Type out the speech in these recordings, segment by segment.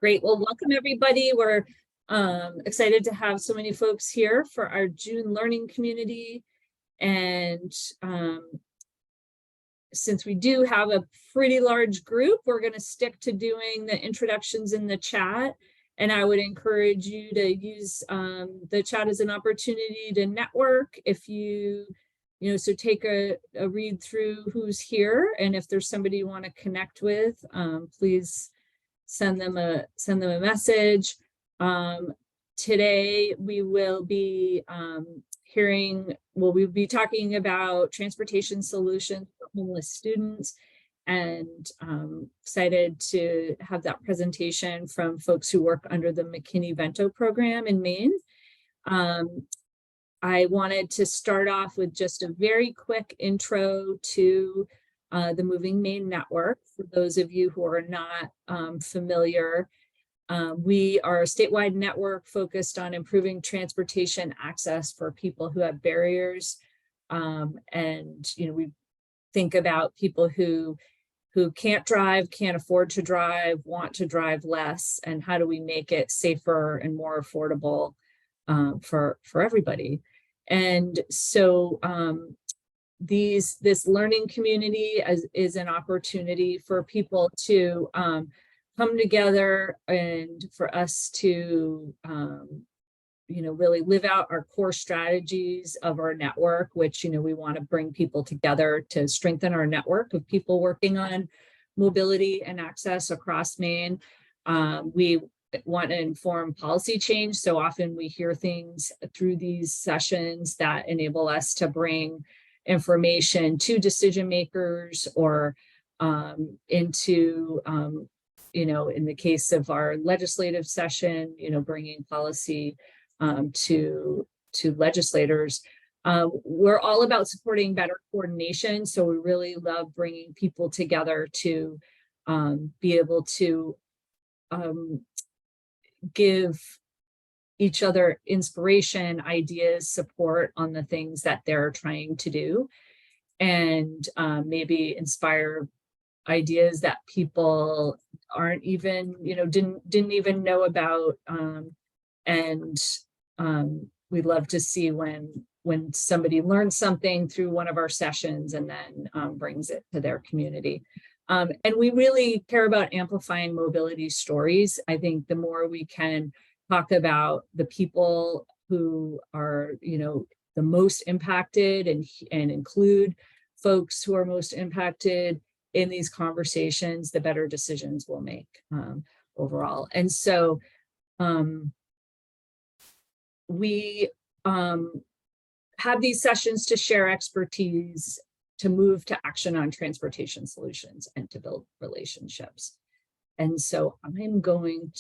Great. Well, welcome everybody. We're excited to have so many folks here for our June learning community. And since we do have a pretty large group, we're going to stick to doing the introductions in the chat. And I would encourage you to use the chat as an opportunity to network. If so take a read through who's here. And if there's somebody you want to connect with, please send them a message. Today we will be we'll be talking about transportation solutions for homeless students, and excited to have that presentation from folks who work under the McKinney-Vento program in Maine. I wanted to start off with just a very quick intro to the Moving Maine Network. For those of you who are not familiar, we are a statewide network focused on improving transportation access for people who have barriers. And we think about people who can't drive, can't afford to drive, want to drive less, and how do we make it safer and more affordable for everybody. And so this learning community is an opportunity for people to come together and for us to really live out our core strategies of our network, which we want to bring people together to strengthen our network of people working on mobility and access across Maine. We want to inform policy change. So often we hear things through these sessions that enable us to bring information to decision makers, or into in the case of our legislative session, bringing policy to legislators. We're all about supporting better coordination, so we really love bringing people together to be able to give each other inspiration, ideas, support on the things that they're trying to do, and maybe inspire ideas that people aren't even, didn't even know about. And we'd love to see when somebody learns something through one of our sessions and then brings it to their community. And we really care about amplifying mobility stories. I think the more we can talk about the people who are, the most impacted, and include folks who are most impacted in these conversations, the better decisions we'll make overall. And so we have these sessions to share expertise, to move to action on transportation solutions, and to build relationships. And so I'm going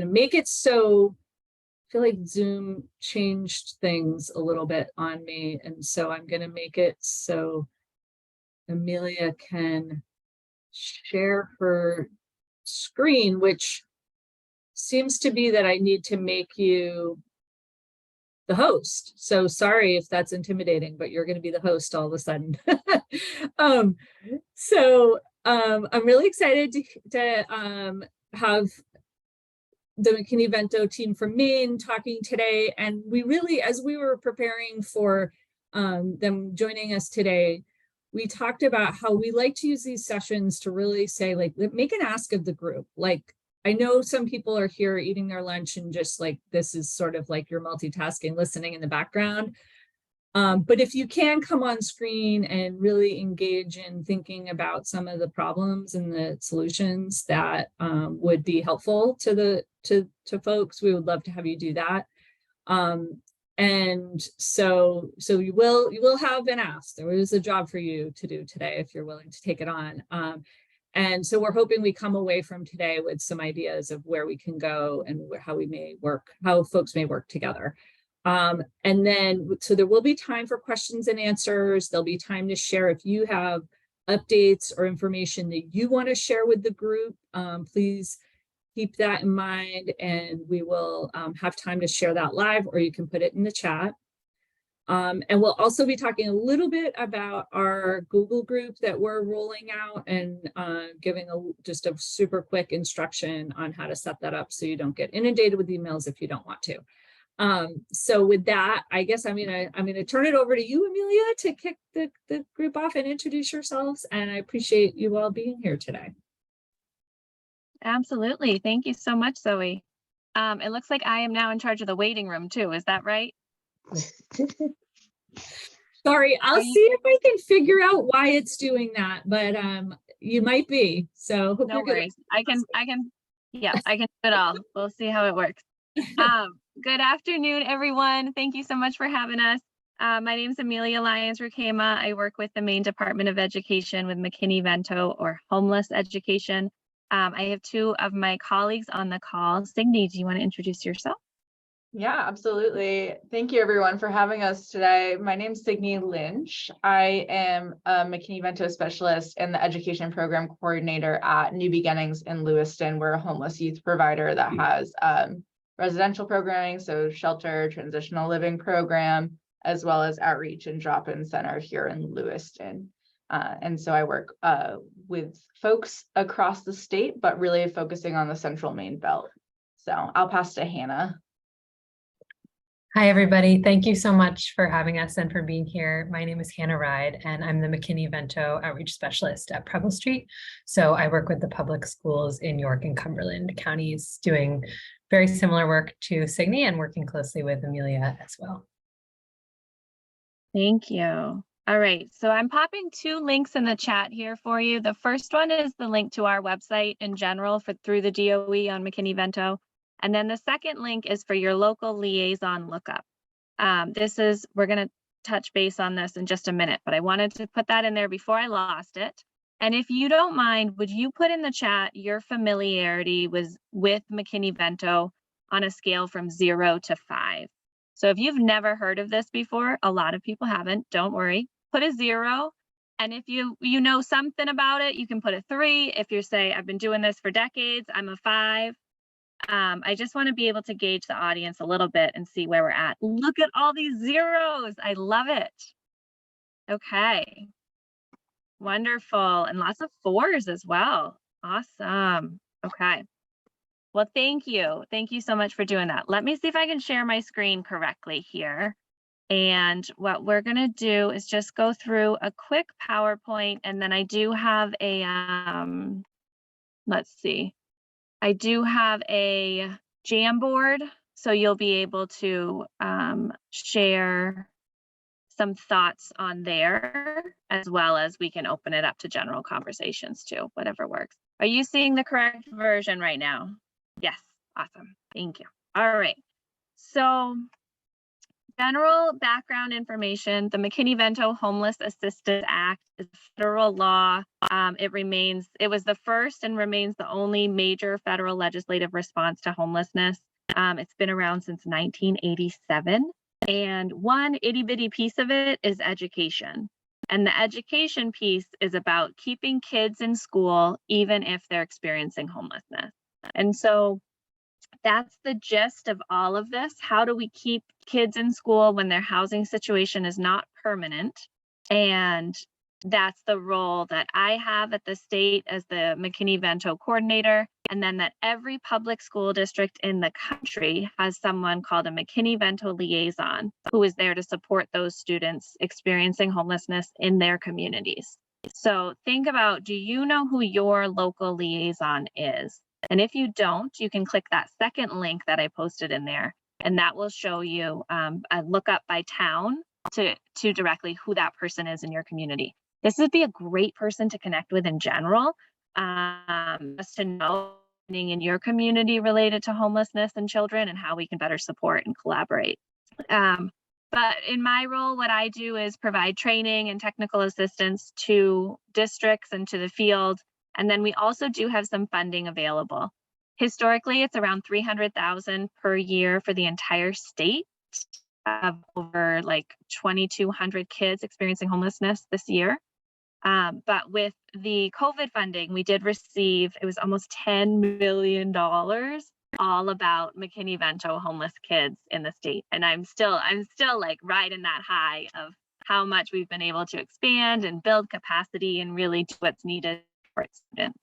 to make it so, I feel like Zoom changed things a little bit on me. And so I'm going to make it so Amelia can share her screen, which seems to be that I need to make you the host. So sorry if that's intimidating, but you're going to be the host all of a sudden. I'm really excited to have the McKinney-Vento team from Maine talking today. And we really, as we were preparing for them joining us today, we talked about how we like to use these sessions to really say, like, make an ask of the group. Like, I know some people are here eating their lunch and just like, this is sort of like you're multitasking, listening in the background. But if you can come on screen and really engage in thinking about some of the problems and the solutions that would be helpful to folks, we would love to have you do that. And so you will have an ask. There is a job for you to do today if you're willing to take it on. And so we're hoping we come away from today with some ideas of where we can go and how folks may work together. And then, so there will be time for questions and answers. There'll be time to share if you have updates or information that you want to share with the group. Please keep that in mind, and we will have time to share that live, or you can put it in the chat. And we'll also be talking a little bit about our Google group that we're rolling out, and giving just a super quick instruction on how to set that up so you don't get inundated with emails if you don't want to. So with that, I guess I'm gonna turn it over to you, Amelia, to kick the group off and introduce yourselves. And I appreciate you all being here today. Absolutely. Thank you so much, Zoe. It looks like I am now in charge of the waiting room too. Is that right? Sorry, I'll see if I can figure out why it's doing that, but you might be. So hope No you're good. worries. I can do it all. We'll see how it works. Good afternoon, everyone. Thank you so much for having us. My name is Amelia Lyons Rukema. I work with the Maine Department of Education with McKinney-Vento, or homeless education. I have two of my colleagues on the call. Signe, do you want to introduce yourself? Yeah, absolutely. Thank you everyone for having us today. My name is Signe Lynch. I am a McKinney-Vento specialist and the education program coordinator at New Beginnings in Lewiston. We're a homeless youth provider that has residential programming, so shelter, transitional living program, as well as outreach and drop-in center here in Lewiston. And so I work with folks across the state, but really focusing on the central Maine belt. So I'll pass to Hannah. Hi, everybody. Thank you so much for having us and for being here. My name is Hannah Ryde, and I'm the McKinney-Vento Outreach Specialist at Preble Street. So I work with the public schools in York and Cumberland counties, doing very similar work to Signe and working closely with Amelia as well. Thank you. All right, so I'm popping two links in the chat here for you. The first one is the link to our website in general through the DOE on McKinney-Vento. And then the second link is for your local liaison lookup. We're going to touch base on this in just a minute, but I wanted to put that in there before I lost it. And if you don't mind, would you put in the chat your familiarity with McKinney-Vento on a scale from 0 to 5? So if you've never heard of this before, a lot of people haven't, don't worry, put a 0. And if you know something about it, you can put a 3. If you say, I've been doing this for decades, I'm a 5. I just want to be able to gauge the audience a little bit and see where we're at. Look at all these zeros. I love it. Okay. Wonderful. And lots of 4s as well. Awesome. Okay. Well, thank you. Thank you so much for doing that. Let me see if I can share my screen correctly here. And what we're going to do is just go through a quick PowerPoint, and then I do have a, let's see. I do have a Jamboard, so you'll be able to share some thoughts on there, as well as we can open it up to general conversations too, whatever works. Are you seeing the correct version right now? Yes, awesome, thank you. All right, so general background information, the McKinney-Vento Homeless Assistance Act is federal law. It was the first and remains the only major federal legislative response to homelessness. It's been around since 1987. And one itty bitty piece of it is education. And the education piece is about keeping kids in school, even if they're experiencing homelessness. And so that's the gist of all of this. How do we keep kids in school when their housing situation is not permanent? And that's the role that I have at the state as the McKinney-Vento coordinator. And then that every public school district in the country has someone called a McKinney-Vento liaison who is there to support those students experiencing homelessness in their communities. So think about, do you know who your local liaison is? And if you don't, you can click that second link that I posted in there, and that will show you a lookup by town to directly who that person is in your community. This would be a great person to connect with in general, just to know in your community related to homelessness and children and how we can better support and collaborate. But in my role, what I do is provide training and technical assistance to districts and to the field. And then we also do have some funding available. Historically, it's around $300,000 per year for the entire state, of over like 2,200 kids experiencing homelessness this year. But with the COVID funding, we did receive, it was almost $10 million all about McKinney-Vento homeless kids in the state. And I'm still like riding that high of how much we've been able to expand and build capacity and really do what's needed for students.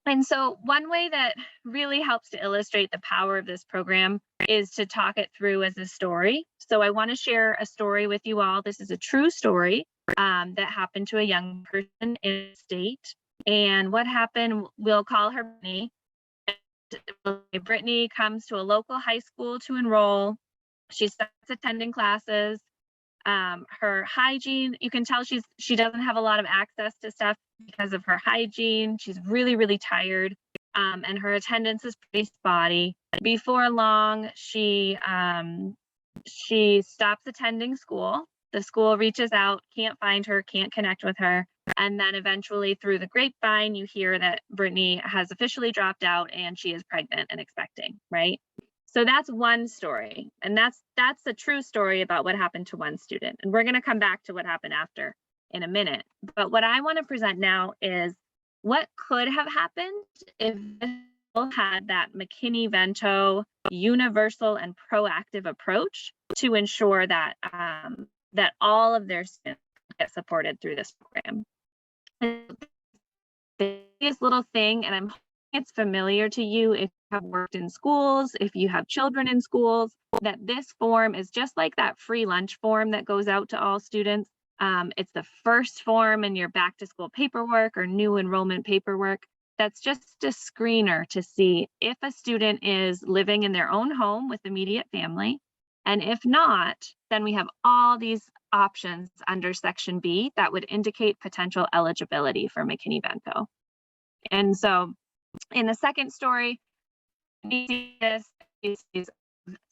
And so one way that really helps to illustrate the power of this program is to talk it through as a story. So I want to share a story with you all. This is a true story that happened to a young person in the state. And what happened, we'll call her Brittany. Brittany comes to a local high school to enroll. She starts attending classes. Her hygiene, you can tell she doesn't have a lot of access to stuff because of her hygiene. She's really, really tired. And her attendance is pretty spotty. Before long, she stops attending school. The school reaches out, can't find her, can't connect with her. And then eventually through the grapevine, you hear that Brittany has officially dropped out and she is pregnant and expecting, right? So that's one story. And that's a true story about what happened to one student. And we're going to come back to what happened after in a minute. But what I want to present now is what could have happened if people had that McKinney-Vento universal and proactive approach to ensure that that all of their students get supported through this program. The biggest little thing, and I'm hoping it's familiar to you if you have worked in schools, if you have children in schools, that this form is just like that free lunch form that goes out to all students. It's the first form in your back to school paperwork or new enrollment paperwork. That's just a screener to see if a student is living in their own home with immediate family. And if not, then we have all these options under section B that would indicate potential eligibility for McKinney-Vento. And so in the second story, we see this is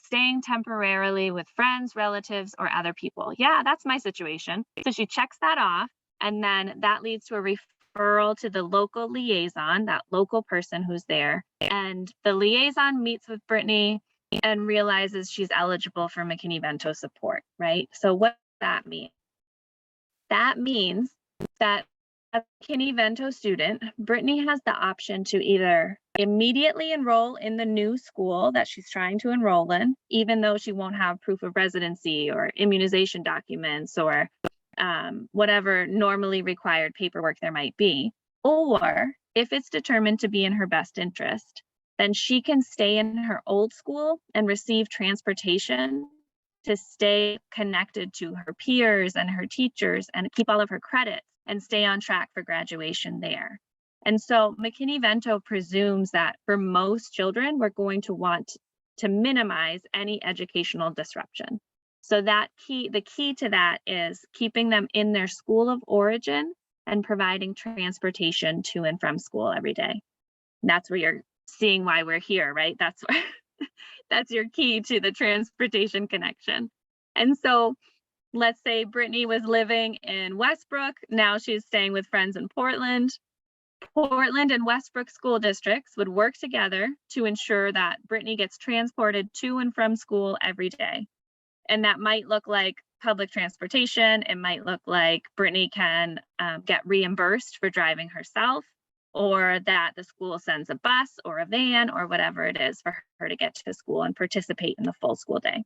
staying temporarily with friends, relatives, or other people. Yeah, that's my situation. So she checks that off, and then that leads to a referral to the local liaison, that local person who's there. And the liaison meets with Brittany and realizes she's eligible for McKinney-Vento support, right? So what does that mean? That means that as a McKinney-Vento student, Brittany has the option to either immediately enroll in the new school that she's trying to enroll in, even though she won't have proof of residency or immunization documents or whatever normally required paperwork there might be. Or if it's determined to be in her best interest, then she can stay in her old school and receive transportation to stay connected to her peers and her teachers and keep all of her credits and stay on track for graduation there. And so McKinney-Vento presumes that for most children, we're going to want to minimize any educational disruption. So the key to that is keeping them in their school of origin and providing transportation to and from school every day. And that's where you're seeing why we're here, right? That's where that's your key to the transportation connection. And so let's say Brittany was living in Westbrook. Now she's staying with friends in Portland. Portland and Westbrook school districts would work together to ensure that Brittany gets transported to and from school every day. And that might look like public transportation. It might look like Brittany can get reimbursed for driving herself, or that the school sends a bus or a van or whatever it is for her to get to school and participate in the full school day.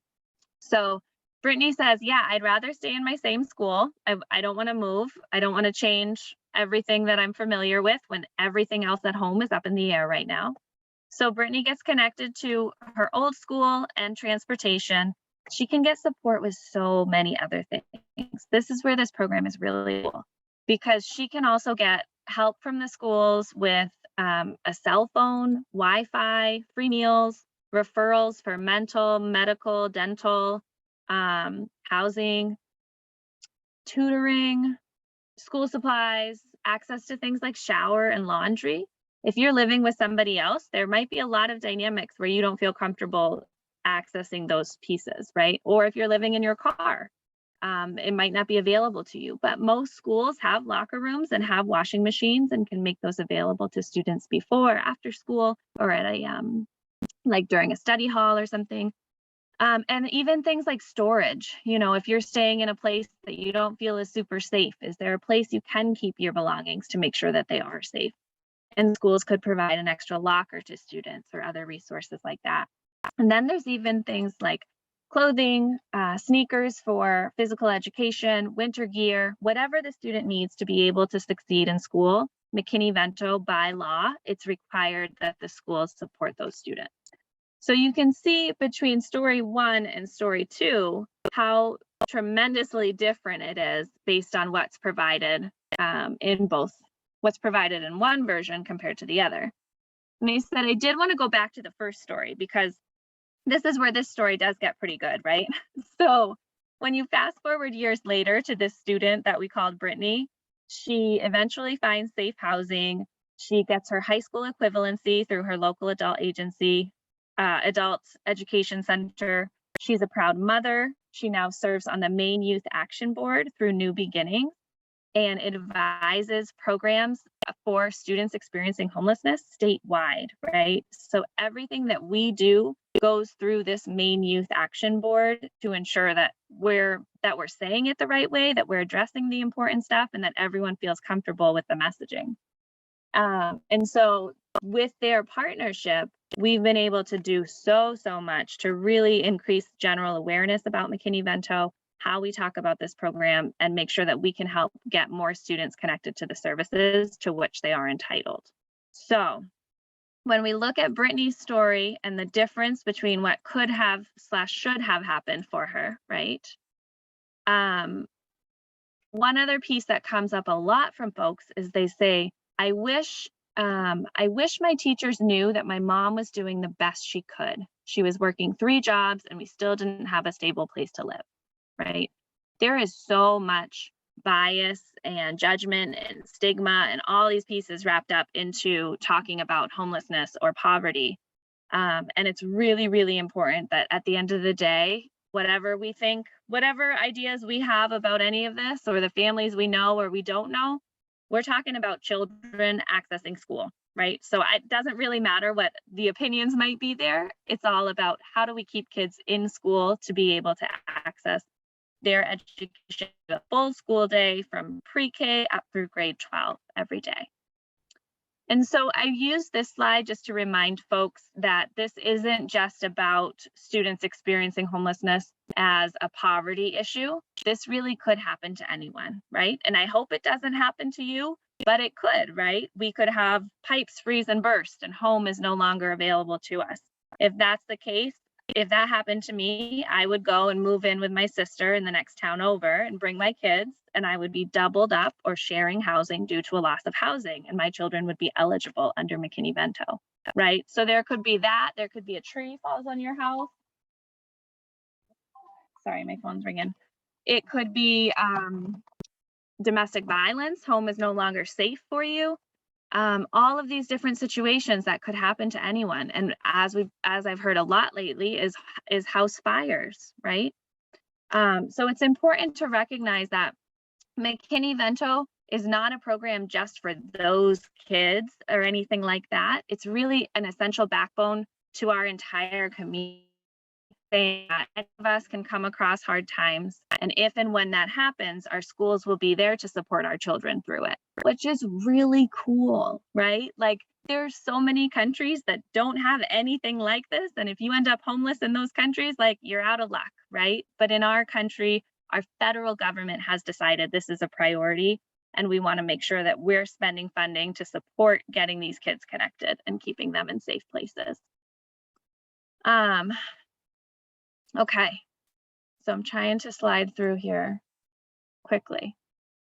So Brittany says, yeah, I'd rather stay in my same school. I don't want to move. I don't want to change everything that I'm familiar with when everything else at home is up in the air right now. So Brittany gets connected to her old school and transportation. She can get support with so many other things. This is where this program is really cool, because she can also get help from the schools with a cell phone, Wi-Fi, free meals, referrals for mental, medical, dental, housing, tutoring, school supplies, access to things like shower and laundry. If you're living with somebody else, there might be a lot of dynamics where you don't feel comfortable accessing those pieces, right? Or if you're living in your car, it might not be available to you, but most schools have locker rooms and have washing machines and can make those available to students before, after school, or at a, like during a study hall or something. And even things like storage, you know, if you're staying in a place that you don't feel is super safe, is there a place you can keep your belongings to make sure that they are safe? and schools could provide an extra locker to students or other resources like that. And then there's even things like clothing, sneakers for physical education, winter gear, whatever the student needs to be able to succeed in school. McKinney-Vento, by law, it's required that the schools support those students. So you can see between story 1 and story 2 how tremendously different it is based on what's provided in both, what's provided in one version compared to the other. And they said, I did want to go back to the first story because this is where this story does get pretty good, right? So when you fast forward years later to this student that we called Brittany, she eventually finds safe housing. She gets her high school equivalency through her local adult agency, adult education center. She's a proud mother. She now serves on the Maine Youth Action Board through New Beginnings and advises programs for students experiencing homelessness statewide, right? So everything that we do goes through this Maine Youth Action Board to ensure that we're saying it the right way, that we're addressing the important stuff, and that everyone feels comfortable with the messaging. And so with their partnership, we've been able to do so much to really increase general awareness about McKinney-Vento, how we talk about this program, and make sure that we can help get more students connected to the services to which they are entitled. So when we look at Brittany's story and the difference between what could have / should have happened for her, right? One other piece that comes up a lot from folks is they say, I wish my teachers knew that my mom was doing the best she could. She was working 3 jobs and we still didn't have a stable place to live, right? There is so much bias and judgment and stigma and all these pieces wrapped up into talking about homelessness or poverty. And it's really, really important that at the end of the day, whatever we think, whatever ideas we have about any of this, or the families we know or we don't know, we're talking about children accessing school, right? So it doesn't really matter what the opinions might be there. It's all about how do we keep kids in school to be able to access their education a full school day from pre-K up through grade 12 every day. And so I use this slide just to remind folks that this isn't just about students experiencing homelessness as a poverty issue. This really could happen to anyone, right? And I hope it doesn't happen to you, but it could, right? We could have pipes freeze and burst and home is no longer available to us. If that's the case, if that happened to me, I would go and move in with my sister in the next town over and bring my kids, and I would be doubled up or sharing housing due to a loss of housing, and my children would be eligible under McKinney-Vento, right? So there could be that. There could be a tree falls on your house. Sorry, my phone's ringing. It could be domestic violence. Home is no longer safe for you. All of these different situations that could happen to anyone. And as I've heard a lot lately is house fires, right? So it's important to recognize that McKinney-Vento is not a program just for those kids or anything like that. It's really an essential backbone to our entire community. Any of us can come across hard times, and if and when that happens, our schools will be there to support our children through it, which is really cool, right? Like there's so many countries that don't have anything like this, and if you end up homeless in those countries, like you're out of luck, right? But in our country, our federal government has decided this is a priority, and we want to make sure that we're spending funding to support getting these kids connected and keeping them in safe places. Okay, so I'm trying to slide through here quickly.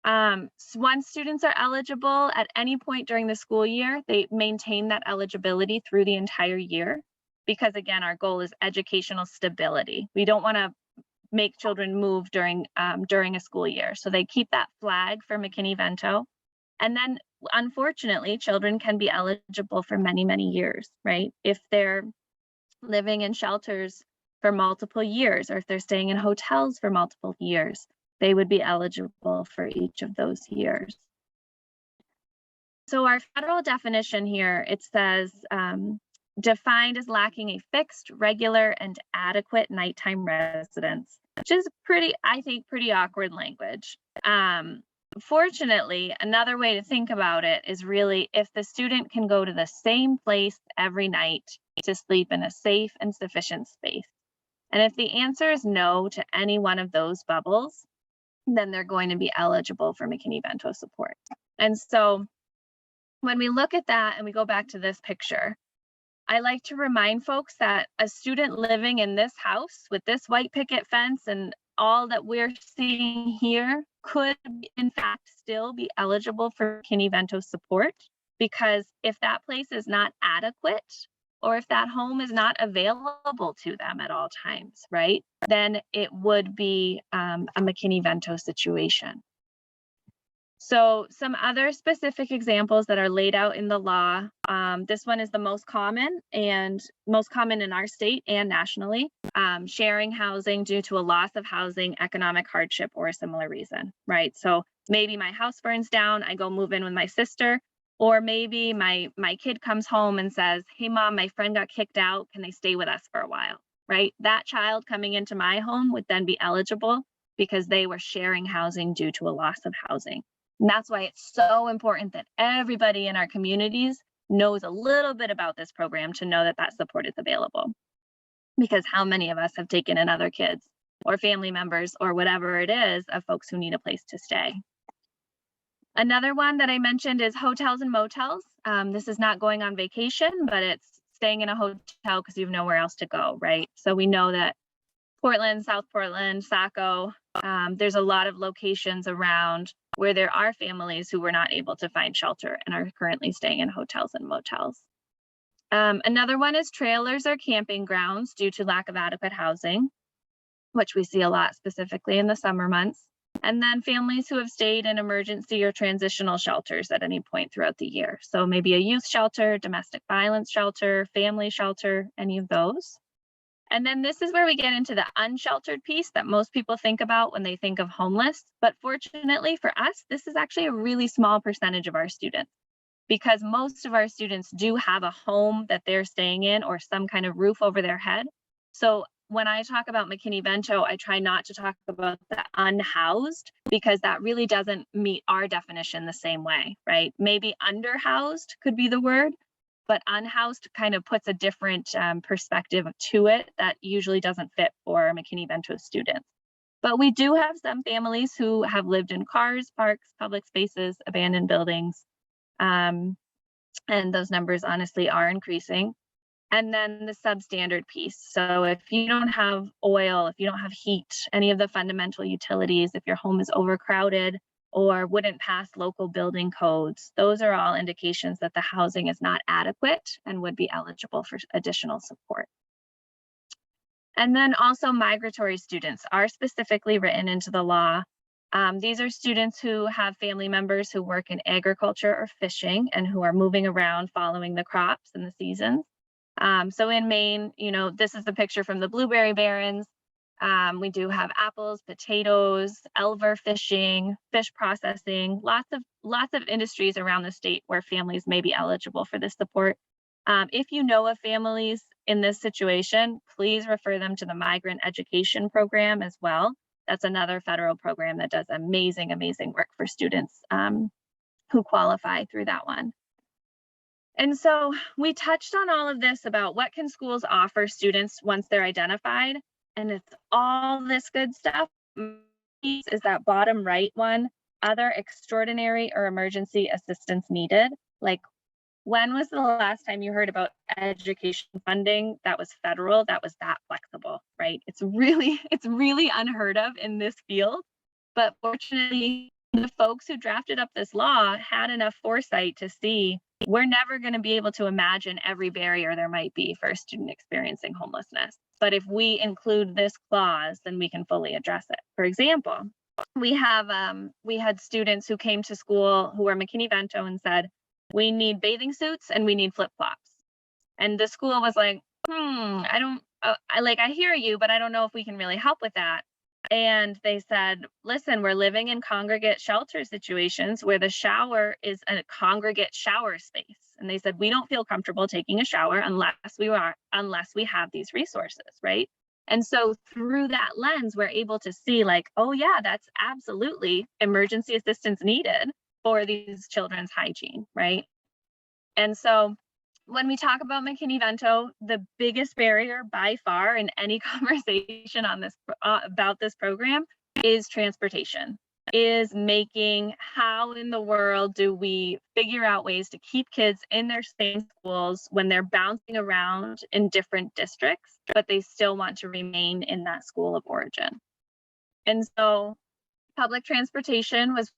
So once students are eligible at any point during the school year, they maintain that eligibility through the entire year, because again, our goal is educational stability. We don't want to make children move during a school year. So they keep that flag for McKinney-Vento. And then unfortunately, children can be eligible for many, many years, right? If they're living in shelters for multiple years, or if they're staying in hotels for multiple years, they would be eligible for each of those years. So our federal definition here, it says defined as lacking a fixed, regular, and adequate nighttime residence, which is pretty, I think, pretty awkward language. Fortunately, another way to think about it is really if the student can go to the same place every night to sleep in a safe and sufficient space. And if the answer is no to any one of those bubbles, then they're going to be eligible for McKinney-Vento support. And so when we look at that and we go back to this picture, I like to remind folks that a student living in this house with this white picket fence and all that we're seeing here could in fact still be eligible for McKinney-Vento support, because if that place is not adequate, or if that home is not available to them at all times, right, then it would be a McKinney-Vento situation. So some other specific examples that are laid out in the law. This one is the most common in our state and nationally. Sharing housing due to a loss of housing, economic hardship, or a similar reason, right? So maybe my house burns down, I go move in with my sister, or maybe my kid comes home and says, hey mom, my friend got kicked out, can they stay with us for a while, right? That child coming into my home would then be eligible because they were sharing housing due to a loss of housing. And that's why it's so important that everybody in our communities knows a little bit about this program to know that that support is available. Because how many of us have taken in other kids or family members or whatever it is of folks who need a place to stay. Another one that I mentioned is hotels and motels. This is not going on vacation, but it's staying in a hotel because you have nowhere else to go, right? So we know that Portland, South Portland, Saco, there's a lot of locations around where there are families who were not able to find shelter and are currently staying in hotels and motels. Another one is trailers or camping grounds due to lack of adequate housing, which we see a lot specifically in the summer months. And then families who have stayed in emergency or transitional shelters at any point throughout the year. So maybe a youth shelter, domestic violence shelter, family shelter, any of those. And then this is where we get into the unsheltered piece that most people think about when they think of homeless. But fortunately for us, this is actually a really small percentage of our students, because most of our students do have a home that they're staying in or some kind of roof over their head. So when I talk about McKinney-Vento, I try not to talk about the unhoused, because that really doesn't meet our definition the same way, right? Maybe underhoused could be the word, but unhoused kind of puts a different perspective to it that usually doesn't fit for McKinney-Vento students. But we do have some families who have lived in cars, parks, public spaces, abandoned buildings, and those numbers honestly are increasing. And then the substandard piece. So if you don't have oil, if you don't have heat, any of the fundamental utilities, if your home is overcrowded or wouldn't pass local building codes, those are all indications that the housing is not adequate and would be eligible for additional support. And then also migratory students are specifically written into the law. These are students who have family members who work in agriculture or fishing and who are moving around following the crops and the seasons. So in Maine, you know, this is the picture from the blueberry barrens. We do have apples, potatoes, elver fishing, fish processing, lots of industries around the state where families may be eligible for this support. If you know of families in this situation, please refer them to the Migrant Education Program as well. That's another federal program that does amazing, amazing work for students who qualify through that one. And so we touched on all of this about what can schools offer students once they're identified, and it's all this good stuff. Is that bottom right one, other extraordinary or emergency assistance needed? Like, when was the last time you heard about education funding that was federal, that was that flexible, right? It's really unheard of in this field, but fortunately, the folks who drafted up this law had enough foresight to see we're never going to be able to imagine every barrier there might be for a student experiencing homelessness. But if we include this clause, then we can fully address it. For example, we had students who came to school who were McKinney-Vento and said, we need bathing suits and we need flip-flops. And the school was like, I hear you, but I don't know if we can really help with that. And they said, listen, we're living in congregate shelter situations where the shower is a congregate shower space. And they said, we don't feel comfortable taking a shower unless we have these resources, right? And so through that lens, we're able to see like, oh yeah, that's absolutely emergency assistance needed for these children's hygiene, right? And so when we talk about McKinney-Vento, the biggest barrier by far in any conversation on this about this program is transportation, is making how in the world do we figure out ways to keep kids in their same schools when they're bouncing around in different districts, but they still want to remain in that school of origin. And so public transportation was,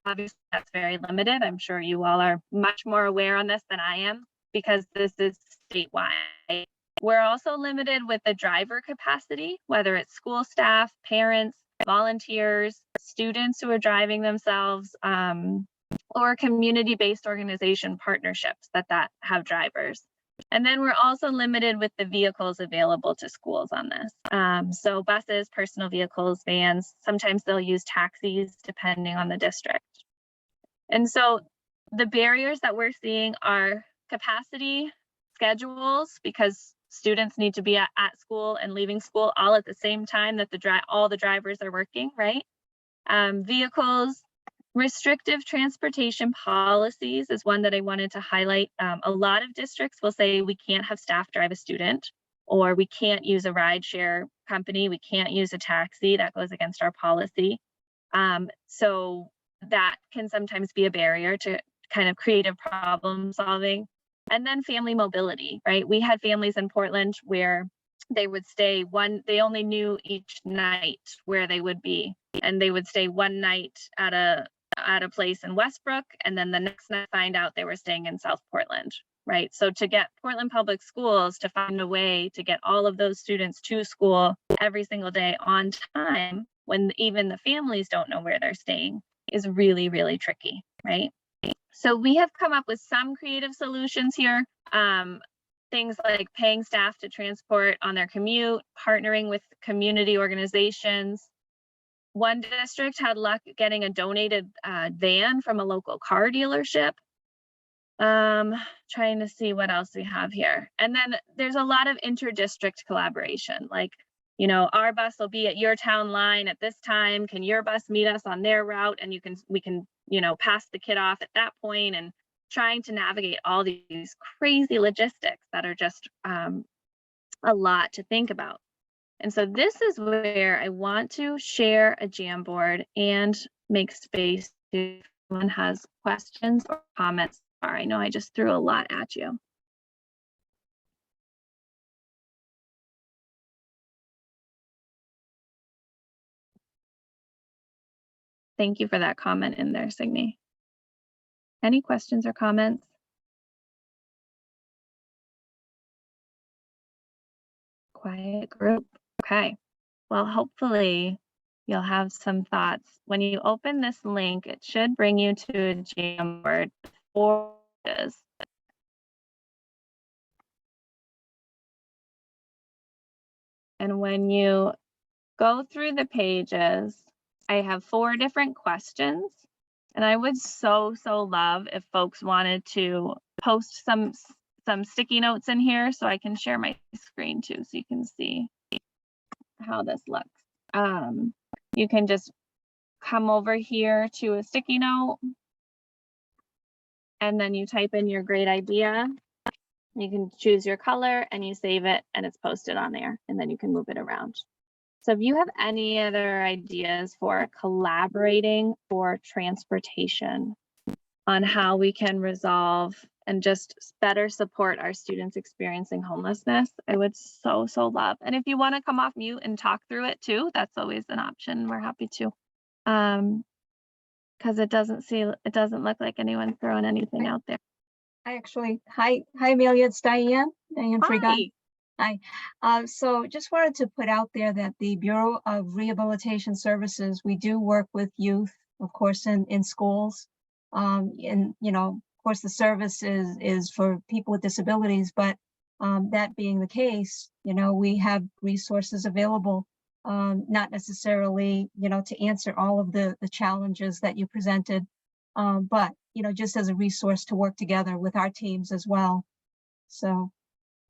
obviously that's very limited. I'm sure you all are much more aware on this than I am because this is statewide. We're also limited with the driver capacity, whether it's school staff, parents, volunteers, students who are driving themselves, or community-based organization partnerships that have drivers. And then we're also limited with the vehicles available to schools on this. So buses, personal vehicles, vans, sometimes they'll use taxis depending on the district. And so the barriers that we're seeing are capacity, schedules, because students need to be at school and leaving school all at the same time that all the drivers are working, right? Vehicles, restrictive transportation policies is one that I wanted to highlight. A lot of districts will say we can't have staff drive a student, or we can't use a ride share company, we can't use a taxi, that goes against our policy. So that can sometimes be a barrier to kind of creative problem solving. And then family mobility, right? We had families in Portland where they would stay they only knew each night where they would be, and they would stay one night at a place in Westbrook, and then the next night find out they were staying in South Portland, right? So to get Portland Public Schools to find a way to get all of those students to school every single day on time, when even the families don't know where they're staying, is really, really tricky, right? So we have come up with some creative solutions here. Things like paying staff to transport on their commute, partnering with community organizations. One district had luck getting a donated van from a local car dealership. Trying to see what else we have here. And then there's a lot of inter-district collaboration, like, you know, our bus will be at your town line at this time. Can your bus meet us on their route? And we can, you know, pass the kid off at that point, and trying to navigate all these crazy logistics that are just a lot to think about. And so this is where I want to share a Jamboard and make space if anyone has questions or comments. I know I just threw a lot at you. Thank you for that comment in there, Signe. Any questions or comments? Quiet group. Okay. Well, hopefully you'll have some thoughts. When you open this link, it should bring you to a Jamboard for this. And when you go through the pages, I have 4 different questions, and I would so love if folks wanted to post some sticky notes in here so I can share my screen too, so you can see how this looks. You can just come over here to a sticky note, and then you type in your great idea. You can choose your color and you save it, and it's posted on there, and then you can move it around. So if you have any other ideas for collaborating for transportation on how we can resolve and just better support our students experiencing homelessness, I would so love. And if you want to come off mute and talk through it too, that's always an option. We're happy to. Because it doesn't look like anyone's throwing anything out there. Hi Amelia, it's Diane Freegon. Hi. So just wanted to put out there that the Bureau of Rehabilitation Services, we do work with youth, of course, in schools. And, you know, of course, the service is for people with disabilities, but that being the case, you know, we have resources available, not necessarily, you know, to answer all of the challenges that you presented, but, you know, just as a resource to work together with our teams as well. So.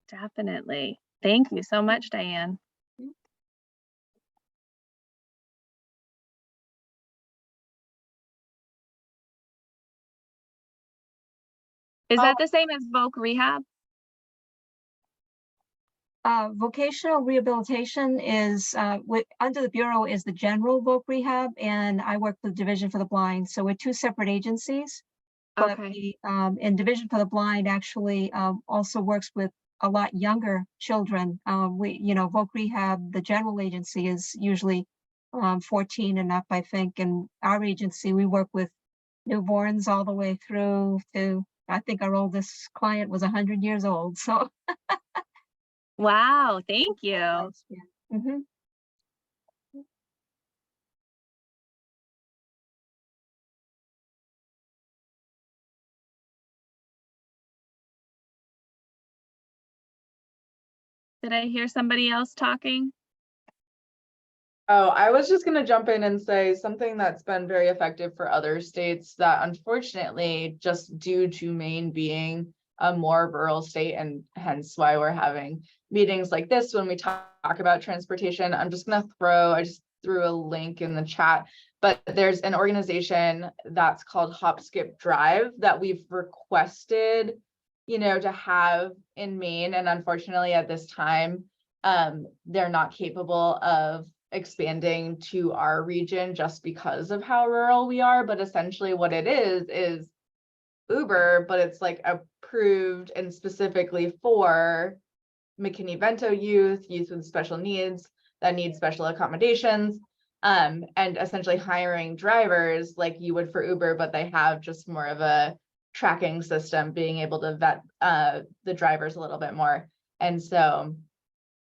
Definitely. Thank you so much, Diane. Is that the same as Voc Rehab? Vocational rehabilitation is, under the Bureau is the general voc rehab, and I work with Division for the Blind. So we're two separate agencies. But Okay. and Division for the Blind actually also works with a lot younger children. Voc Rehab, the general agency is usually 14 and up, I think. And our agency, we work with newborns all the way through to, I think our oldest client was 100 years old. So Wow, thank you. Mhm. Did I hear somebody else talking? Oh, I was just gonna jump in and say something that's been very effective for other states that unfortunately, just due to Maine being a more rural state and hence why we're having meetings like this when we talk about transportation. I just threw a link in the chat, but there's an organization that's called Hop Skip Drive that we've requested, to have in Maine. And unfortunately at this time, they're not capable of expanding to our region just because of how rural we are. But essentially what it is Uber, but it's like approved and specifically for McKinney-Vento youth with special needs that need special accommodations, and essentially hiring drivers like you would for Uber, but they have just more of a tracking system, being able to vet the drivers a little bit more. And so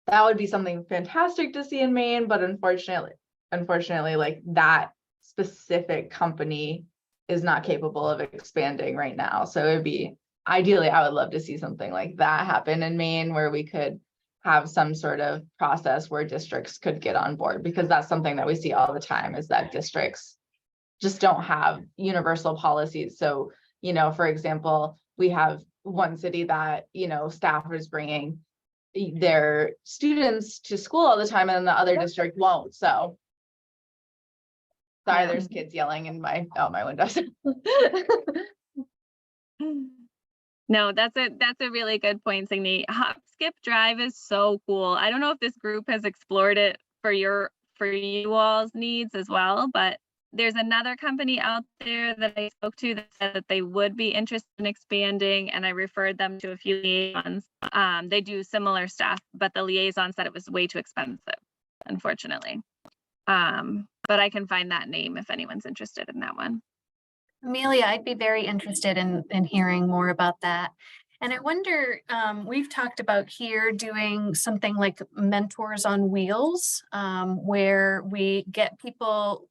that would be something fantastic to see in Maine, but unfortunately, like that specific company is not capable of expanding right now. So it'd be ideally, I would love to see something like that happen in Maine, where we could have some sort of process where districts could get on board, because that's something that we see all the time, is that districts just don't have universal policies. So, for example, we have one city that, staff is bringing their students to school all the time and the other district won't. So sorry, Yeah. there's kids yelling in my windows. No, that's a really good point, Signe. Hop Skip Drive is so cool. I don't know if this group has explored it for you all's needs as well, but there's another company out there that I spoke to that said that they would be interested in expanding, and I referred them to a few liaisons. They do similar stuff, but the liaison said it was way too expensive, unfortunately. But I can find that name if anyone's interested in that one. Amelia, I'd be very interested in hearing more about that. And I wonder, we've talked about here doing something like Mentors on Wheels, where we get people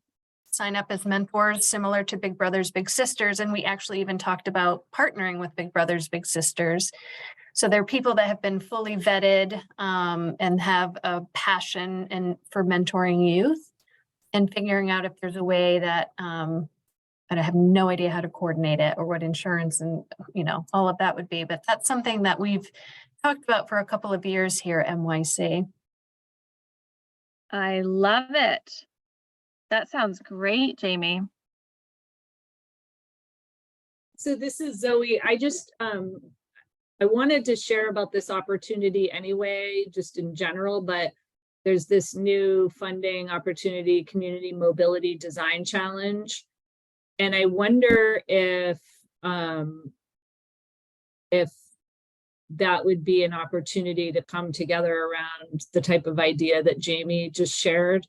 sign up as mentors similar to Big Brothers Big Sisters. And we actually even talked about partnering with Big Brothers Big Sisters. So they're people that have been fully vetted and have a passion for mentoring youth, and figuring out if there's a way that and I have no idea how to coordinate it or what insurance and, all of that would be. But that's something that we've talked about for a couple of years here at NYC. I love it. That sounds great, Jamie. So this is Zoe. I just, I wanted to share about this opportunity anyway, just in general, but there's this new funding opportunity, Community Mobility Design Challenge. And I wonder if that would be an opportunity to come together around the type of idea that Jamie just shared.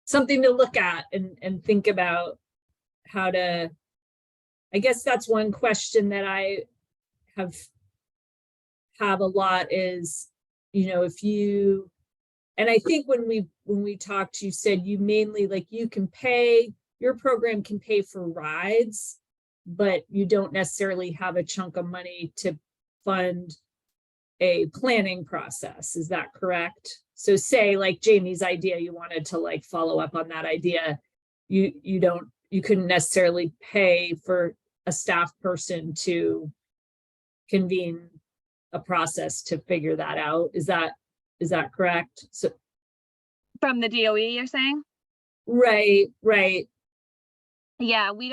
Something to look at and think about how to, I guess that's one question that I have a lot is, if you, and I think when we talked, you said you mainly, like, you can pay, your program can pay for rides, but you don't necessarily have a chunk of money to fund a planning process. Is that correct? So say, like Jamie's idea, you wanted to like follow up on that idea. You couldn't necessarily pay for a staff person to convene a process to figure that out. Is that correct? So, From the DOE, you're saying? right. Yeah, we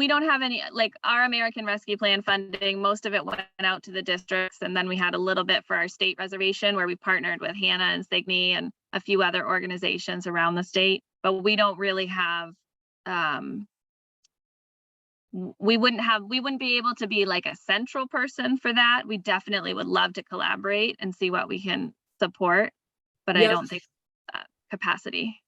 don't have any, like our American Rescue Plan funding, most of it went out to the districts. And then we had a little bit for our state reservation where we partnered with Hannah and Signe and a few other organizations around the state. But we don't really have, we wouldn't be able to be like a central person for that. We definitely would love to collaborate and see what we can support, but I Yep. don't think that capacity.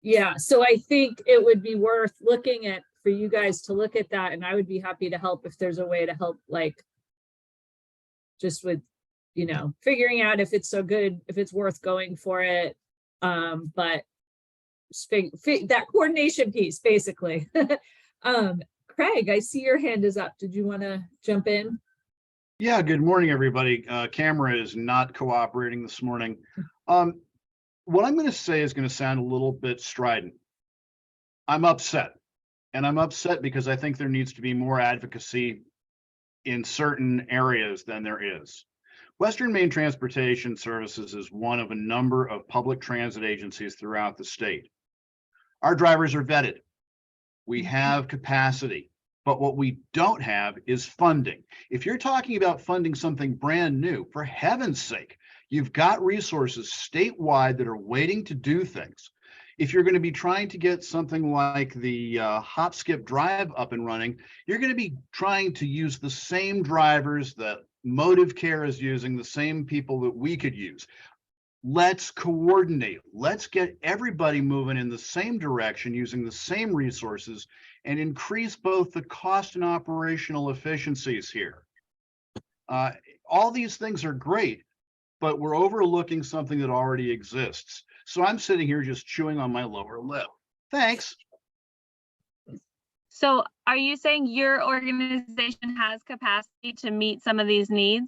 Yeah, so I think it would be worth looking at, for you guys to look at that, and I would be happy to help if there's a way to help, like, just with, figuring out if it's so good, if it's worth going for it. But that coordination piece, basically. Craig, I see your hand is up. Did you want to jump in? Yeah, good morning, everybody. Camera is not cooperating this morning. What I'm going to say is going to sound a little bit strident. I'm upset. And I'm upset because I think there needs to be more advocacy in certain areas than there is. Western Maine Transportation Services is one of a number of public transit agencies throughout the state. Our drivers are vetted. We have capacity, but what we don't have is funding. If you're talking about funding something brand new, for heaven's sake, you've got resources statewide that are waiting to do things. If you're going to be trying to get something like the hop, skip, drive up and running, you're going to be trying to use the same drivers that Motive Care is using, the same people that we could use. Let's coordinate. Let's get everybody moving in the same direction, using the same resources, and increase both the cost and operational efficiencies here. All these things are great, but we're overlooking something that already exists. So I'm sitting here just chewing on my lower lip. Thanks. So are you saying your organization has capacity to meet some of these needs?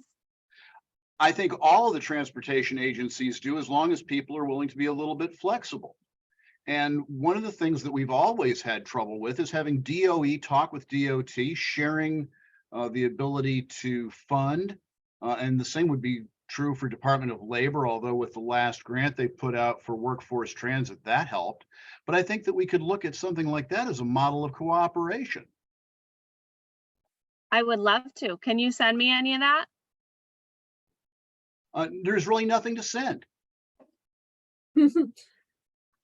I think all of the transportation agencies do, as long as people are willing to be a little bit flexible. And one of the things that we've always had trouble with is having DOE talk with DOT, sharing the ability to fund. And the same would be true for Department of Labor, although with the last grant they put out for workforce transit, that helped. But I think that we could look at something like that as a model of cooperation. I would love to. Can you send me any of that? There's really nothing to send.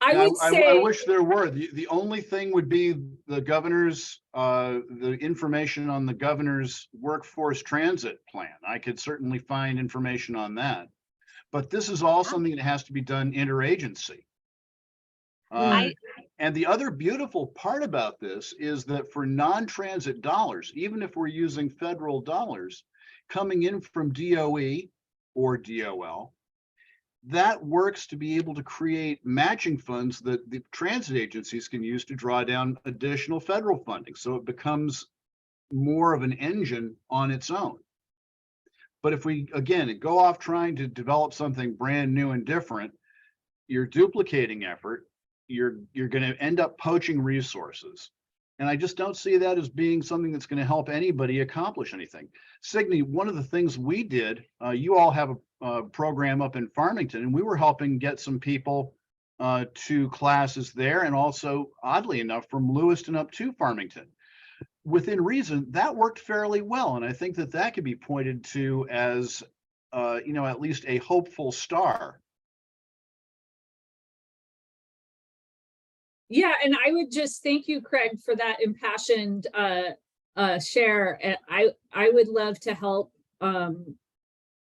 I wish there were. The only thing would be the governor's, the information on the governor's workforce transit plan. I could certainly find information on that. But this is all something that has to be done interagency. And the other beautiful part about this is that for non-transit dollars, even if we're using federal dollars coming in from DOE or DOL, that works to be able to create matching funds that the transit agencies can use to draw down additional federal funding. So it becomes more of an engine on its own. But if we, again, go off trying to develop something brand new and different, you're duplicating effort. You're going to end up poaching resources. And I just don't see that as being something that's going to help anybody accomplish anything. Signe, one of the things we did, you all have a program up in Farmington, and we were helping get some people to classes there, and also, oddly enough, from Lewiston up to Farmington. Within reason, that worked fairly well, and I think that that could be pointed to as, at least a hopeful star. Yeah, and I would just thank you, Craig, for that impassioned share. And I would love to help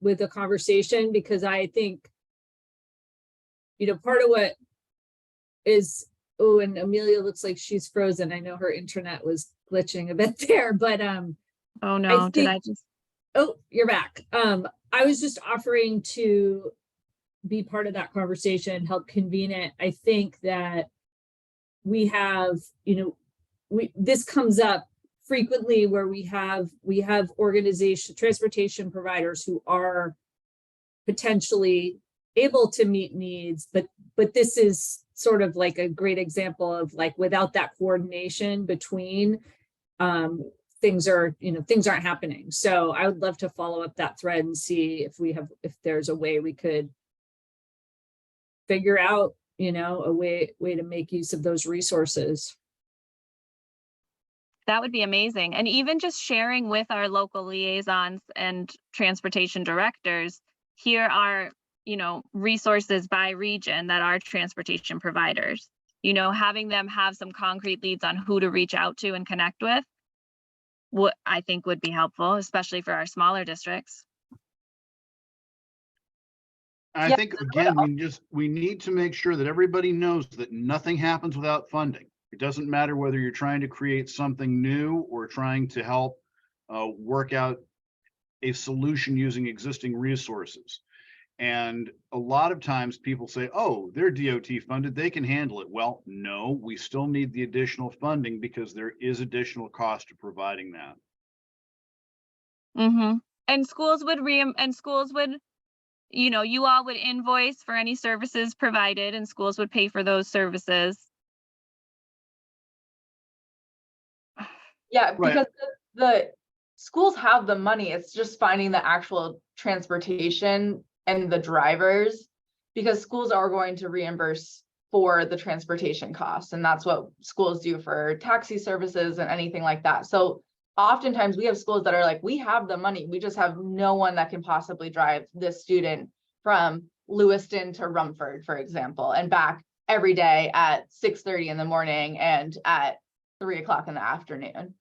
with the conversation, because I think, part of what is, oh, and Amelia looks like she's frozen. I know her internet was glitching a bit there, but oh no, oh, you're back. I was just offering to be part of that conversation, help convene it. I think that we have, this comes up frequently where we have transportation providers who are potentially able to meet needs, but this is sort of like a great example of, like, without that coordination between things are, things aren't happening. So I would love to follow up that thread and see if there's a way we could figure out, a way to make use of those resources. That would be amazing. And even just sharing with our local liaisons and transportation directors, here are, resources by region that are transportation providers, having them have some concrete leads on who to reach out to and connect with, what I think would be helpful, especially for our smaller districts. I think, again, we need to make sure that everybody knows that nothing happens without funding. It doesn't matter whether you're trying to create something new or trying to help work out a solution using existing resources. And a lot of times people say, oh, they're DOT funded, they can handle it. Well, no, we still need the additional funding because there is additional cost to providing that. And schools would you all would invoice for any services provided, and schools would pay for those services. Yeah, Right. because the schools have the money. It's just finding the actual transportation and the drivers, because schools are going to reimburse for the transportation costs. And that's what schools do for taxi services and anything like that. So oftentimes we have schools that are like, we have the money, we just have no one that can possibly drive this student from Lewiston to Rumford, for example, and back every day at 6:30 in the morning and at 3 o'clock in the afternoon.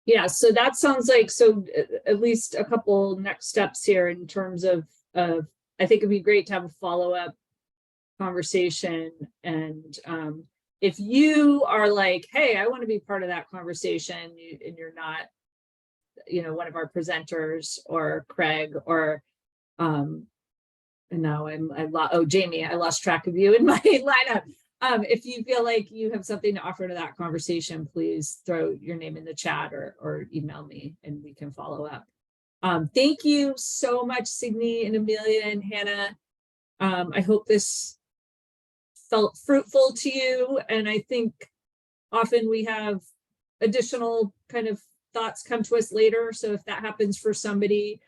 Yeah, so that sounds like, at least a couple next steps here in terms of I think it'd be great to have a follow-up conversation. And if you are like, hey, I want to be part of that conversation, and you're not, one of our presenters, or Craig, or and now Jamie, I lost track of you in my lineup. If you feel like you have something to offer to that conversation, please throw your name in the chat or email me and we can follow up. Thank you so much, Signe and Amelia and Hannah. I hope this felt fruitful to you. And I think often we have additional kind of thoughts come to us later. So if that happens for somebody,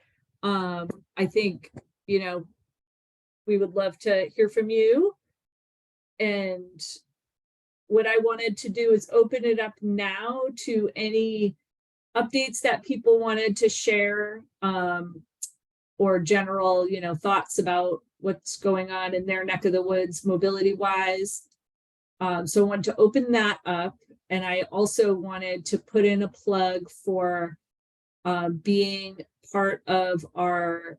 I think, we would love to hear from you. And what I wanted to do is open it up now to any updates that people wanted to share, or general, thoughts about what's going on in their neck of the woods mobility wise. So I wanted to open that up. And I also wanted to put in a plug for being part of our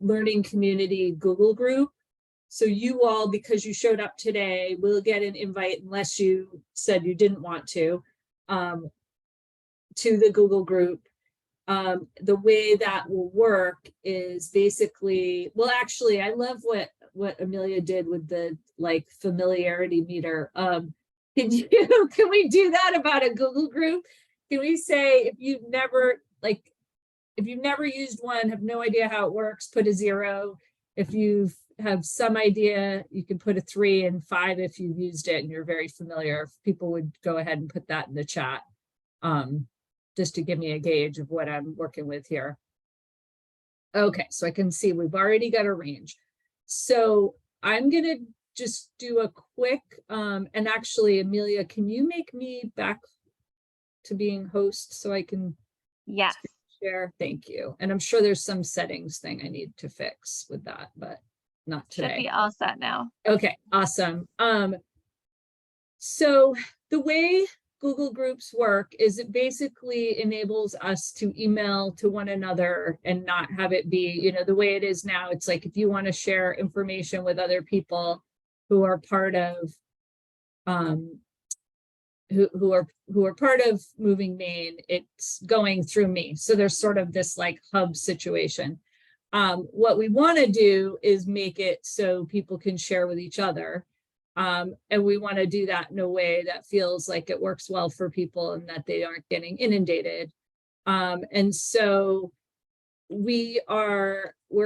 learning community Google group. So you all, because you showed up today, will get an invite, unless you said you didn't want to the Google group. The way that will work is basically, well, actually, I love what Amelia did with the familiarity meter. Can we do that about a Google group? Can we say, if you've never used one, have no idea how it works, put a 0. If you have some idea, you can put a 3, and 5 if you've used it and you're very familiar. If people would go ahead and put that in the chat, just to give me a gauge of what I'm working with here. Okay, so I can see we've already got a range. So I'm gonna just do a quick, and actually, Amelia, can you make me back to being host so I can Yes. share? Thank you. And I'm sure there's some settings thing I need to fix with that, but not today. Should be all set now. Okay, awesome. So the way Google Groups work is it basically enables us to email to one another and not have it be, the way it is now. It's like, if you want to share information with other people who are part of who are part of Moving Maine, it's going through me. So there's sort of this hub situation. What we want to do is make it so people can share with each other. And we want to do that in a way that feels like it works well for people and that they aren't getting inundated. And so we're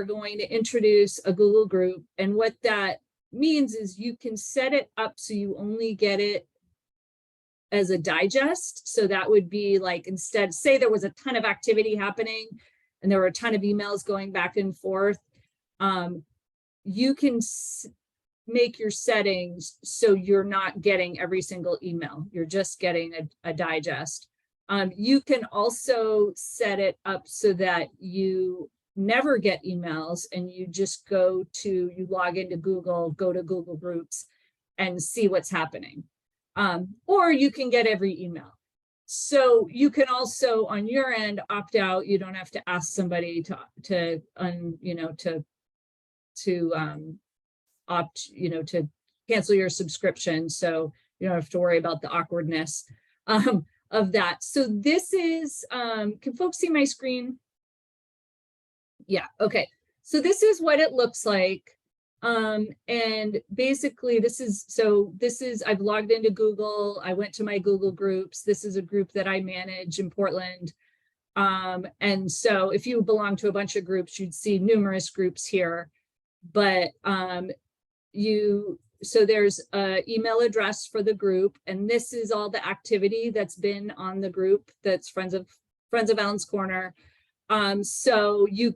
going to introduce a Google group, and what that means is you can set it up so you only get it as a digest. So that would be like, instead, say there was a ton of activity happening and there were a ton of emails going back and forth. You can make your settings so you're not getting every single email. You're just getting a digest. You can also set it up so that you never get emails and you just you log into Google, go to Google Groups and see what's happening. Or you can get every email. So you can also on your end opt out. You don't have to ask somebody to cancel your subscription. So you don't have to worry about the awkwardness of that. So this is, can folks see my screen? Yeah, okay. So this is what it looks like. And basically I've logged into Google. I went to my Google Groups. This is a group that I manage in Portland. And so if you belong to a bunch of groups, you'd see numerous groups here. But so there's an email address for the group, and this is all the activity that's been on the group. That's Friends of Allen's Corner. So you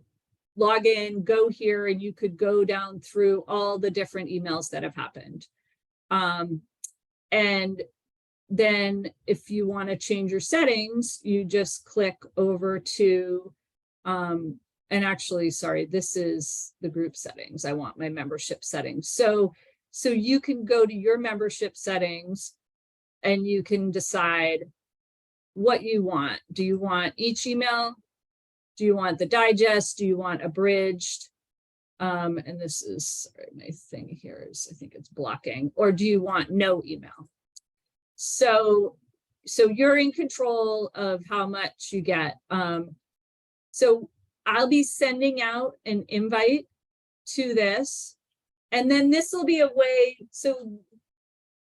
log in, go here, and you could go down through all the different emails that have happened. And then if you want to change your settings, you just click over to, and actually, sorry, this is the group settings. I want my membership settings. So you can go to your membership settings and you can decide what you want. Do you want each email? Do you want the digest? Do you want abridged? And this is, sorry, my thing here is, I think it's blocking. Or do you want no email? So you're in control of how much you get. So I'll be sending out an invite to this. And then this will be a way, so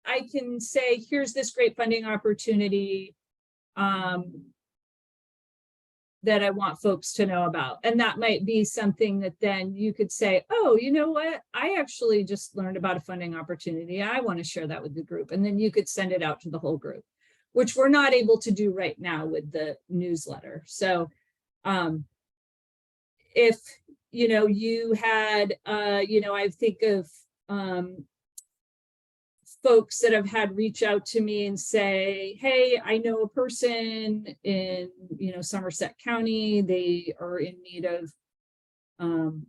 I can say, here's this great funding opportunity that I want folks to know about. And that might be something that then you could say, oh, you know what? I actually just learned about a funding opportunity. I want to share that with the group. And then you could send it out to the whole group, which we're not able to do right now with the newsletter. So if you had, I think of folks that have had reach out to me and say, hey, I know a person in, Somerset County, they are in need of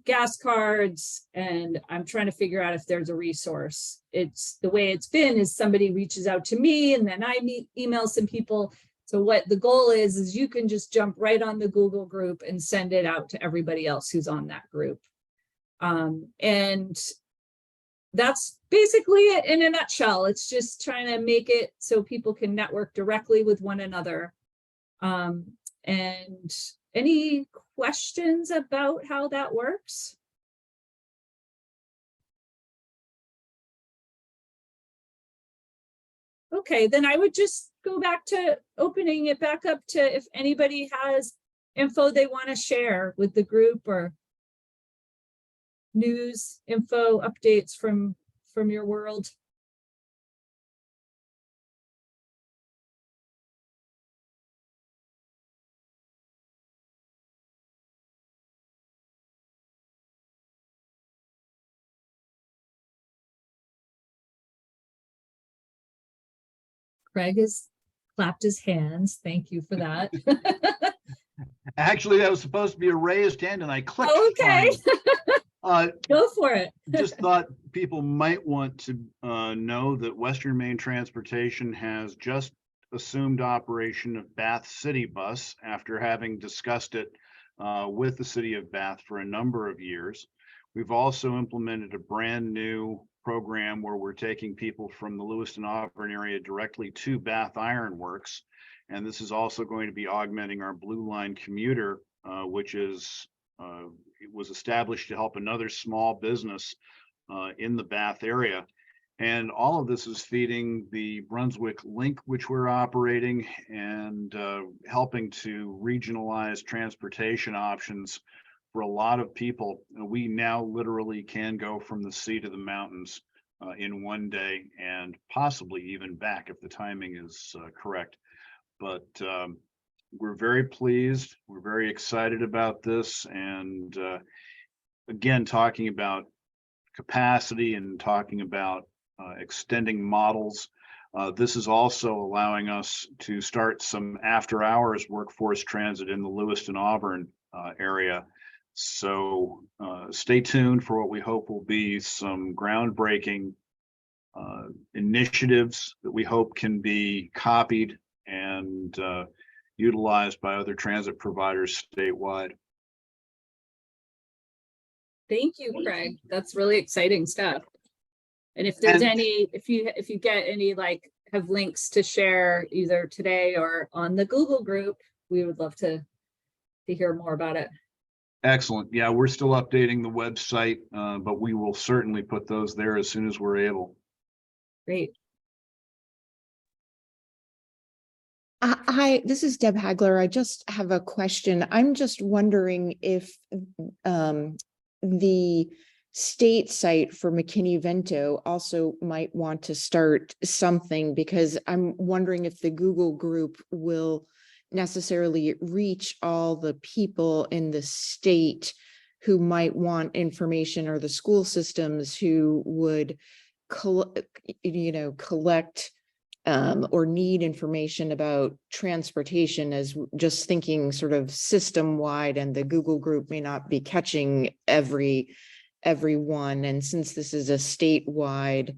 gas cards, and I'm trying to figure out if there's a resource. It's the way it's been is somebody reaches out to me and then I email some people. So what the goal is you can just jump right on the Google group and send it out to everybody else who's on that group. And that's basically it in a nutshell. It's just trying to make it so people can network directly with one another. And any questions about how that works? Okay, then I would just go back to opening it back up to if anybody has info they want to share with the group or news, info, updates from your world. Craig has clapped his hands. Thank you for that. Actually, that was supposed to be a raised hand and I clicked. Oh, okay. Go for it. Just thought people might want to know that Western Maine Transportation has just assumed operation of Bath City Bus after having discussed it with the city of Bath for a number of years. We've also implemented a brand new program where we're taking people from the Lewiston Auburn area directly to Bath Iron Works. And this is also going to be augmenting our Blue Line commuter, which is it was established to help another small business in the Bath area. And all of this is feeding the Brunswick link, which we're operating, and helping to regionalize transportation options for a lot of people, we now literally can go from the sea to the mountains in one day, and possibly even back if the timing is correct. But we're very pleased. We're very excited about this. And again, talking about capacity and talking about extending models, this is also allowing us to start some after hours workforce transit in the Lewiston Auburn area. So stay tuned for what we hope will be some groundbreaking initiatives that we hope can be copied and utilized by other transit providers statewide. Thank you, Craig. That's really exciting stuff. And if there's any, if you get any, like, have links to share either today or on the Google group, we would love to hear more about it. Excellent. Yeah, we're still updating the website, but we will certainly put those there as soon as we're able. Great. Hi, this is Deb Hagler. I just have a question. I'm just wondering if the state site for McKinney-Vento also might want to start something, because I'm wondering if the Google group will necessarily reach all the people in the state who might want information, or the school systems who would collect or need information about transportation, as just thinking sort of system wide, and the Google group may not be catching everyone. And since this is a statewide,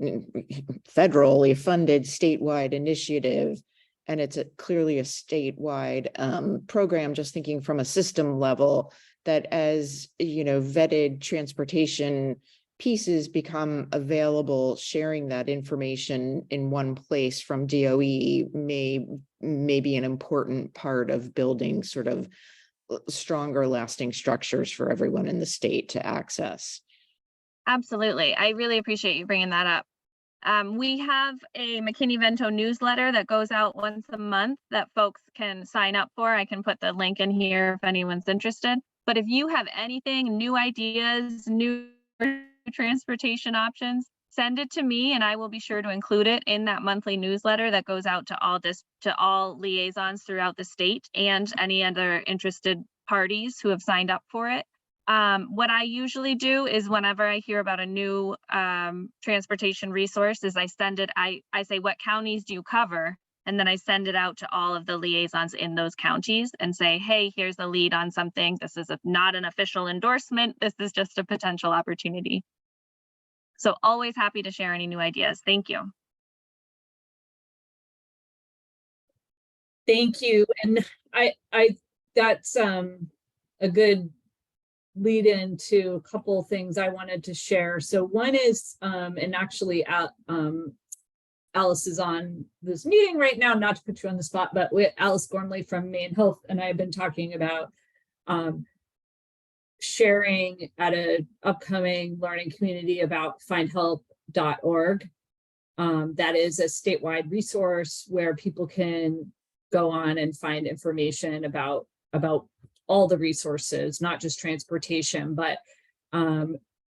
federally funded statewide initiative, and it's clearly a statewide program, just thinking from a system level, that as vetted transportation pieces become available, sharing that information in one place from DOE may be an important part of building sort of stronger lasting structures for everyone in the state to access. Absolutely. I really appreciate you bringing that up. We have a McKinney-Vento newsletter that goes out once a month that folks can sign up for. I can put the link in here if anyone's interested. But if you have anything, new ideas, new transportation options, send it to me and I will be sure to include it in that monthly newsletter that goes out to all liaisons throughout the state and any other interested parties who have signed up for it. What I usually do is whenever I hear about a new transportation resource is I send it, I say, what counties do you cover? And then I send it out to all of the liaisons in those counties and say, hey, here's the lead on something. This is not an official endorsement. This is just a potential opportunity. So always happy to share any new ideas. Thank you. Thank you. And I that's a good lead into a couple things I wanted to share. So one is, and actually Alice is on this meeting right now, not to put you on the spot, but with Alice Gormley from Maine Health and I have been talking about sharing at an upcoming learning community about findhelp.org. That is a statewide resource where people can go on and find information about all the resources, not just transportation, but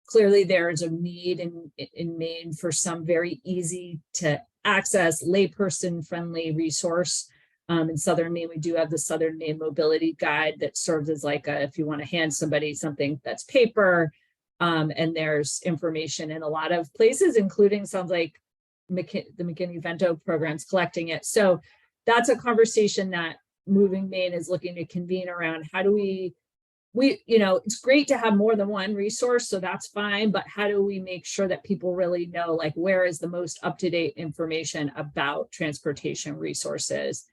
clearly there's a need in Maine for some very easy to access, layperson friendly resource. In Southern Maine, we do have the Southern Maine Mobility Guide that serves as like if you want to hand somebody something that's paper, and there's information in a lot of places, including sounds like the McKinney-Vento program's collecting it. So that's a conversation that Moving Maine is looking to convene around. How do we it's great to have more than one resource, so that's fine, but how do we make sure that people really know, like, where is the most up-to-date information about transportation resources?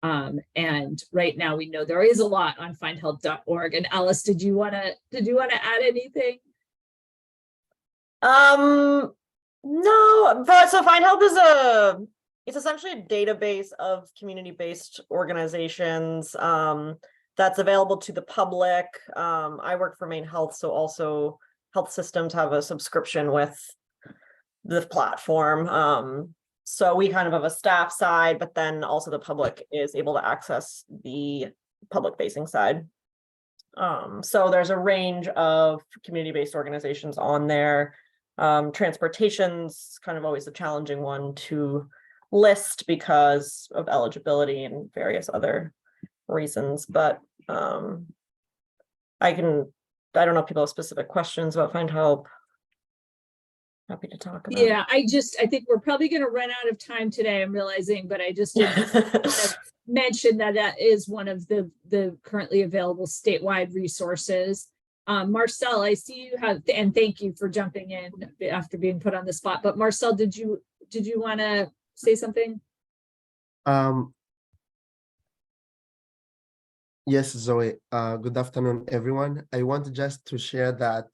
And right now we know there is a lot on findhelp.org. And Alice, did you want to add anything? No, but so FindHelp is it's essentially a database of community-based organizations that's available to the public. I work for Maine Health, so also health systems have a subscription with the platform. So we kind of have a staff side, but then also the public is able to access the public facing side. So there's a range of community-based organizations on there. Transportation's kind of always a challenging one to list because of eligibility and various other reasons, but I don't know if people have specific questions about Find Help. Happy to talk about. Yeah, I think we're probably going to run out of time today, I'm realizing, but I just did mention that that is one of the currently available statewide resources. Marcel, I see you have, and thank you for jumping in after being put on the spot, but Marcel, did you want to say something? Yes, Zoe. Good afternoon, everyone. I want just to share that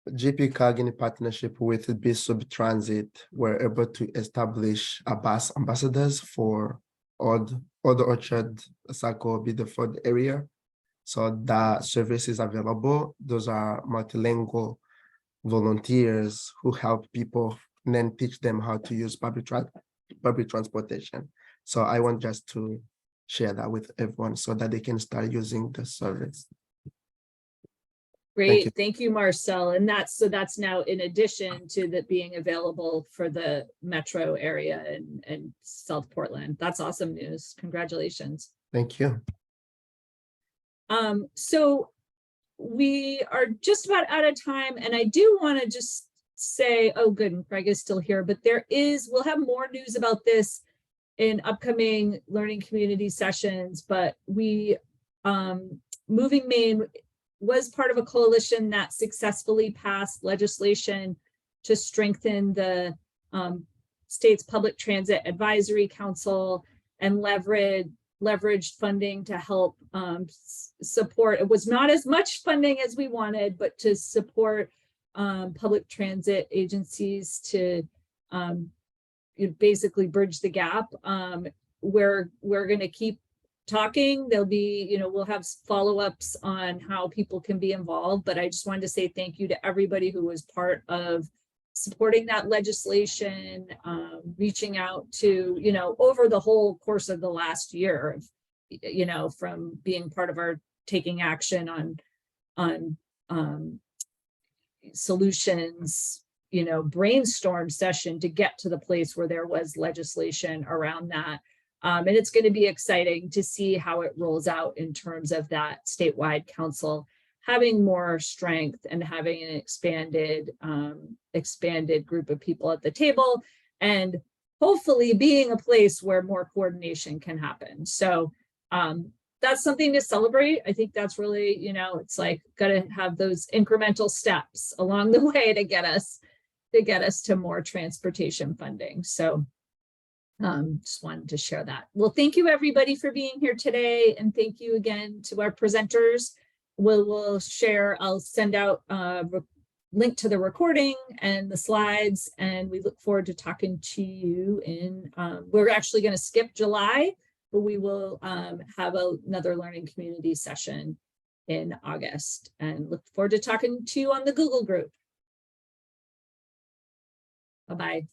GPCOG in partnership with BSUB Transit were able to establish a bus ambassadors for Old Orchard, Saco, Biddeford area. So the service is available. Those are multilingual volunteers who help people and then teach them how to use public transportation. So I want just to share that with everyone so that they can start using the service. Great, thank you, Marcel. And that's now in addition to that being available for the metro area and South Portland. That's awesome news. Congratulations. Thank you. So we are just about out of time, and I do want to just say, oh good, and Craig is still here, but we'll have more news about this in upcoming learning community sessions, but we, Moving Maine was part of a coalition that successfully passed legislation to strengthen the state's public transit advisory council and leveraged funding to help support. It was not as much funding as we wanted, but to support public transit agencies to basically bridge the gap. We're going to keep talking. There'll be, we'll have follow-ups on how people can be involved, but I just wanted to say thank you to everybody who was part of supporting that legislation, reaching out to, over the whole course of the last year, from being part of our taking action on solutions, brainstorm session to get to the place where there was legislation around that. And it's going to be exciting to see how it rolls out in terms of that statewide council having more strength and having an expanded group of people at the table, and hopefully being a place where more coordination can happen. So that's something to celebrate. I think that's really, it's like got to have those incremental steps along the way to get us to more transportation funding. So just wanted to share that. Well, thank you everybody for being here today. And thank you again to our presenters. We'll share, I'll send out a link to the recording and the slides, and we look forward to talking to you we're actually going to skip July, but we will have another learning community session in August, and look forward to talking to you on the Google group. Bye-bye.